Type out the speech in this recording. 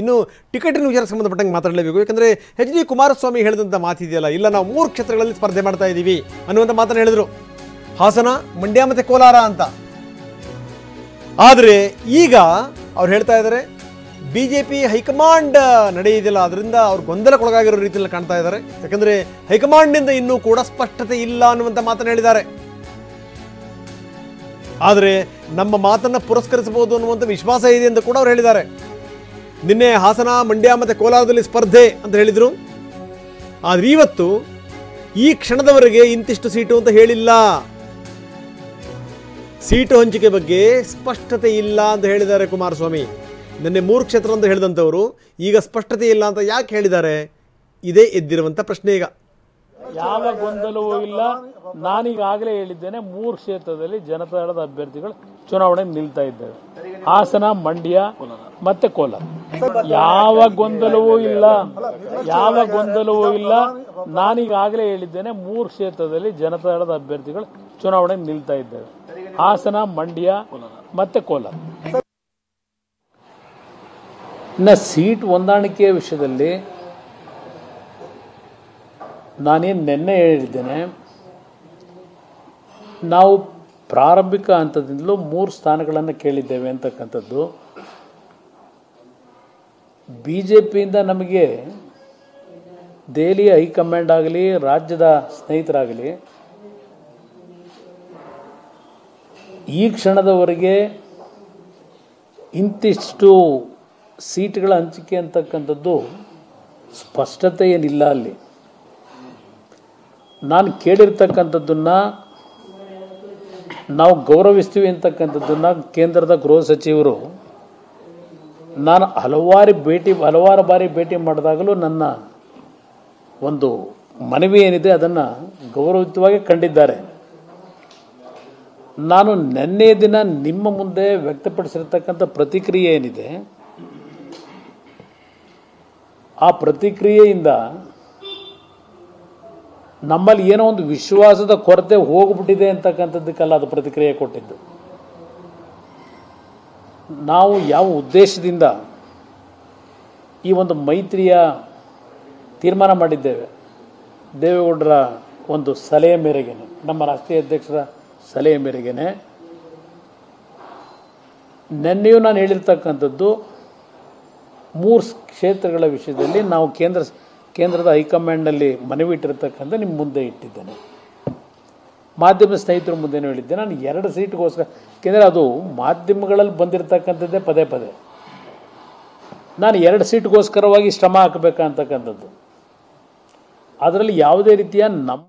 ಇನ್ನು ಟಿಕೆಟಿನ ವಿಚಾರಕ್ಕೆ ಸಂಬಂಧಪಟ್ಟಂಗೆ ಮಾತಾಡಲೇಬೇಕು. ಯಾಕಂದರೆ ಎಚ್ ಡಿ ಕುಮಾರಸ್ವಾಮಿ ಹೇಳಿದಂಥ ಮಾತಿದೆಯಲ್ಲ, ಇಲ್ಲ ನಾವು 3 ಕ್ಷೇತ್ರಗಳಲ್ಲಿ ಸ್ಪರ್ಧೆ ಮಾಡ್ತಾ ಇದ್ದೀವಿ ಅನ್ನುವಂಥ ಮಾತನ್ನು ಹೇಳಿದರು. ಹಾಸನ, ಮಂಡ್ಯ ಮತ್ತು ಕೋಲಾರ ಅಂತ. ಆದರೆ ಈಗ ಅವ್ರು ಹೇಳ್ತಾ ಇದ್ದಾರೆ BJP ಹೈಕಮಾಂಡ್ ನಡೆಯುವುದಿಲ್ಲ, ಅದರಿಂದ ಅವ್ರು ಗೊಂದಲಕ್ಕೊಳಗಾಗಿರೋ ರೀತಿಯಲ್ಲಿ ಕಾಣ್ತಾ ಇದ್ದಾರೆ. ಯಾಕಂದರೆ ಹೈಕಮಾಂಡ್ನಿಂದ ಇನ್ನೂ ಕೂಡ ಸ್ಪಷ್ಟತೆ ಇಲ್ಲ ಅನ್ನುವಂಥ ಮಾತನ್ನು ಹೇಳಿದ್ದಾರೆ. ಆದರೆ ನಮ್ಮ ಮಾತನ್ನು ಪುರಸ್ಕರಿಸಬಹುದು ಅನ್ನುವಂಥ ವಿಶ್ವಾಸ ಇದೆ ಅಂತ ಕೂಡ ಅವ್ರು ಹೇಳಿದ್ದಾರೆ. ನಿನ್ನೆ ಹಾಸನ, ಮಂಡ್ಯ ಮತ್ತು ಕೋಲಾರದಲ್ಲಿ ಸ್ಪರ್ಧೆ ಅಂತ ಹೇಳಿದರು. ಆದರೆ ಇವತ್ತು ಈ ಕ್ಷಣದವರೆಗೆ ಇಂತಿಷ್ಟು ಸೀಟು ಅಂತ ಹೇಳಿಲ್ಲ. ಸೀಟು ಹಂಚಿಕೆ ಬಗ್ಗೆ ಸ್ಪಷ್ಟತೆ ಇಲ್ಲ ಅಂತ ಹೇಳಿದ್ದಾರೆ ಕುಮಾರಸ್ವಾಮಿ. ನಿನ್ನೆ 3 ಕ್ಷೇತ್ರ ಅಂತ ಹೇಳಿದಂಥವರು ಈಗ ಸ್ಪಷ್ಟತೆ ಇಲ್ಲ ಅಂತ ಯಾಕೆ ಹೇಳಿದ್ದಾರೆ? ಇದೇ ಎದ್ದಿರುವಂಥ ಪ್ರಶ್ನೆ. ಈಗ ಯಾವ ಗೊಂದಲವೂ ಇಲ್ಲ. ನಾನೀಗಾಗಲೇ ಹೇಳಿದ್ದೇನೆ, 3 ಕ್ಷೇತ್ರದಲ್ಲಿ ಜನತಾದಳದ ಅಭ್ಯರ್ಥಿಗಳು ಚುನಾವಣೆ ನಿಲ್ತಾ ಇದ್ದೇವೆ. ಹಾಸನ, ಮಂಡ್ಯ ಮತ್ತೆ ಕೋಲಾರ. ಯಾವ ಗೊಂದಲವೂ ಇಲ್ಲ, ಯಾವ ಗೊಂದಲವೂ ಇಲ್ಲ. ನಾನೀಗಾಗಲೇ ಹೇಳಿದ್ದೇನೆ, 3 ಕ್ಷೇತ್ರದಲ್ಲಿ ಜನತಾದಳದ ಅಭ್ಯರ್ಥಿಗಳು ಚುನಾವಣೆ ನಿಲ್ತಾ ಇದ್ದೇವೆ. ಹಾಸನ, ಮಂಡ್ಯ ಮತ್ತೆ ಕೋಲಾರ. ಇನ್ನು ಸೀಟ್ ಹೊಂದಾಣಿಕೆಯ ವಿಷಯದಲ್ಲಿ ನಾನೇನು ನಿನ್ನೆ ಹೇಳಿದ್ದೇನೆ, ನಾವು ಪ್ರಾರಂಭಿಕ ಹಂತದಿಂದಲೂ 3 ಸ್ಥಾನಗಳನ್ನು ಕೇಳಿದ್ದೇವೆ ಅಂತಕ್ಕಂಥದ್ದು. BJPಯಿಂದ ನಮಗೆ ದೆಹಲಿ ಹೈಕಮಾಂಡ್ ಆಗಲಿ, ರಾಜ್ಯದ ಸ್ನೇಹಿತರಾಗಲಿ ಈ ಕ್ಷಣದವರೆಗೆ ಇಂತಿಷ್ಟು ಸೀಟ್ಗಳ ಹಂಚಿಕೆ ಅಂತಕ್ಕಂಥದ್ದು ಸ್ಪಷ್ಟತೆ ಏನಿಲ್ಲ. ಅಲ್ಲಿ ನಾನು ಕೇಳಿರ್ತಕ್ಕಂಥದ್ದನ್ನು ನಾವು ಗೌರವಿಸ್ತೀವಿ ಅಂತಕ್ಕಂಥದ್ದನ್ನು ಕೇಂದ್ರದ ಗೃಹ ಸಚಿವರು ನಾನು ಹಲವಾರು ಬಾರಿ ಭೇಟಿ ಮಾಡಿದಾಗಲೂ ನನ್ನ ಒಂದು ಮನವಿ ಏನಿದೆ ಅದನ್ನು ಗೌರವಯುತವಾಗಿ ಕಂಡಿದ್ದಾರೆ. ನಾನು ನಿನ್ನೆ ದಿನ ನಿಮ್ಮ ಮುಂದೆ ವ್ಯಕ್ತಪಡಿಸಿರ್ತಕ್ಕಂಥ ಪ್ರತಿಕ್ರಿಯೆ ಏನಿದೆ, ಆ ಪ್ರತಿಕ್ರಿಯೆಯಿಂದ ನಮ್ಮಲ್ಲಿ ಏನೋ ಒಂದು ವಿಶ್ವಾಸದ ಕೊರತೆ ಹೋಗ್ಬಿಟ್ಟಿದೆ ಅಂತಕ್ಕಂಥದ್ದಕ್ಕೆಲ್ಲ ಅದು ಪ್ರತಿಕ್ರಿಯೆ ಕೊಟ್ಟಿದ್ದು. ನಾವು ಯಾವ ಉದ್ದೇಶದಿಂದ ಈ ಒಂದು ಮೈತ್ರಿಯ ತೀರ್ಮಾನ ಮಾಡಿದ್ದೇವೆ, ದೇವೇಗೌಡರ ಒಂದು ಸಲಹೆ ಮೇರೆಗೆ, ನಮ್ಮ ರಾಷ್ಟ್ರೀಯ ಅಧ್ಯಕ್ಷರ ಸಲಹೆ ಮೇರೆಗೆ ನೆನ್ನೆಯೂ ನಾನು ಹೇಳಿರ್ತಕ್ಕಂಥದ್ದು 3 ಕ್ಷೇತ್ರಗಳ ವಿಷಯದಲ್ಲಿ ನಾವು ಕೇಂದ್ರದ ಹೈಕಮಾಂಡ್ನಲ್ಲಿ ಮನವಿ ಇಟ್ಟಿರ್ತಕ್ಕಂಥ ನಿಮ್ಮ ಮುಂದೆ ಇಟ್ಟಿದ್ದೇನೆ. ಮಾಧ್ಯಮ ಸ್ನೇಹಿತರ ಮುಂದೆನೂ ಹೇಳಿದ್ದೆ. ನಾನು 2 ಸೀಟ್ಗೋಸ್ಕರ, ಯಾಕೆಂದರೆ ಅದು ಮಾಧ್ಯಮಗಳಲ್ಲಿ ಬಂದಿರತಕ್ಕಂಥದ್ದೇ ಪದೇ ಪದೇ, ನಾನು 2 ಸೀಟ್ಗೋಸ್ಕರವಾಗಿ ಶ್ರಮ ಹಾಕಬೇಕಂತಕ್ಕಂಥದ್ದು. ಅದರಲ್ಲಿ ಯಾವುದೇ ರೀತಿಯ ನಮ್ಮ